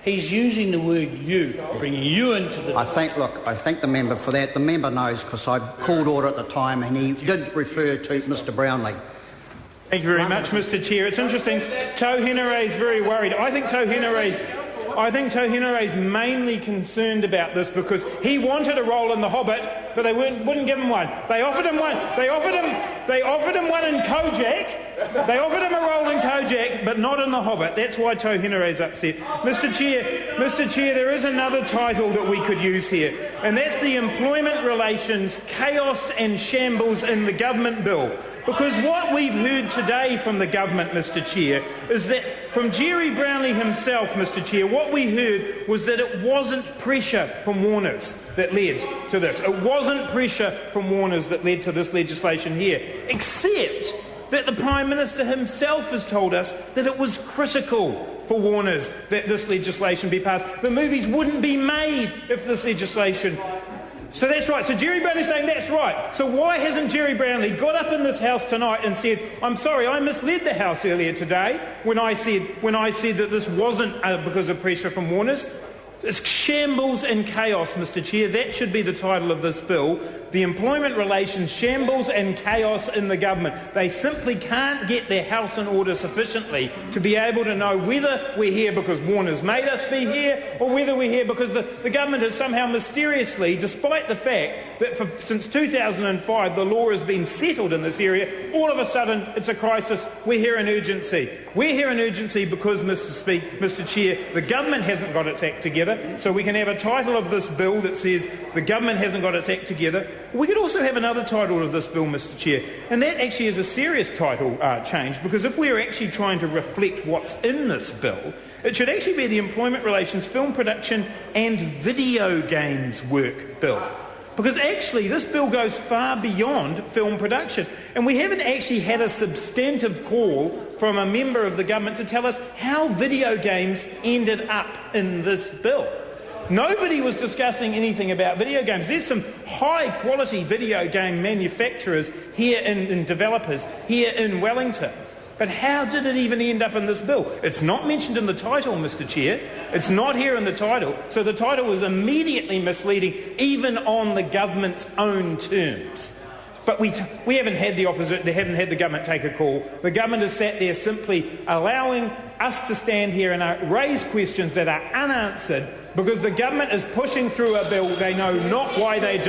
He's using the word you, bringing you into the... I thank the member for that. The member knows because I called order at the time and he did refer to Mr Brownlee. Thank you very much, Mr Chair. It's interesting. Tauhenere is very worried. I think Tauhenere is mainly concerned about this because he wanted a role in The Hobbit, but they wouldn't give him one. They offered him one. They offered him one in Kojak. They offered him a role in Kojak, but not in The Hobbit. That's why Tauhenere is upset. Mr Chair, there is another title that we could use here, and that's the Employment Relations Chaos and Shambles in the Government Bill. Because what we've heard today from the government, Mr Chair, is that from Jerry Brownlee himself, Mr Chair, what we heard was that it wasn't pressure from Warners that led to this. It wasn't pressure from Warners that led to this legislation here, except that the Prime Minister himself has told us that it was critical for Warners that this legislation be passed. The movies wouldn't be made if this legislation... So that's right. So Jerry Brownlee's saying that's right. So why hasn't Jerry Brownlee got up in this House tonight and said, I'm sorry, I misled the House earlier today when I said that this wasn't because of pressure from Warners? It's shambles and chaos, Mr Chair. That should be the title of this bill. The Employment Relations Shambles and Chaos in the Government. They simply can't get their house in order sufficiently to be able to know whether we're here because Warner's made us be here or whether we're here because the government has somehow mysteriously, despite the fact that since 2005 the law has been settled in this area, all of a sudden it's a crisis. We're here in urgency. We're here in urgency because, Mr Chair, the government hasn't got its act together, so we can have a title of this bill that says the government hasn't got its act together. We could also have another title of this bill, Mr Chair, and that actually is a serious title change, because if we're actually trying to reflect what's in this bill, it should actually be the Employment Relations Film Production and Video Games Work Bill. Because actually this bill goes far beyond film production, and we haven't actually had a substantive call from a member of the government to tell us how video games ended up in this bill. Nobody was discussing anything about video games. There's some high-quality video game manufacturers here and developers here in Wellington. But how did it even end up in this bill? It's not mentioned in the title, Mr Chair. It's not here in the title. So the title was immediately misleading, even on the government's own terms. But we haven't had the opposite. They haven't had the government take a call. The government has sat there simply allowing us to stand here and raise questions that are unanswered because the government is pushing through a bill they know not why they do.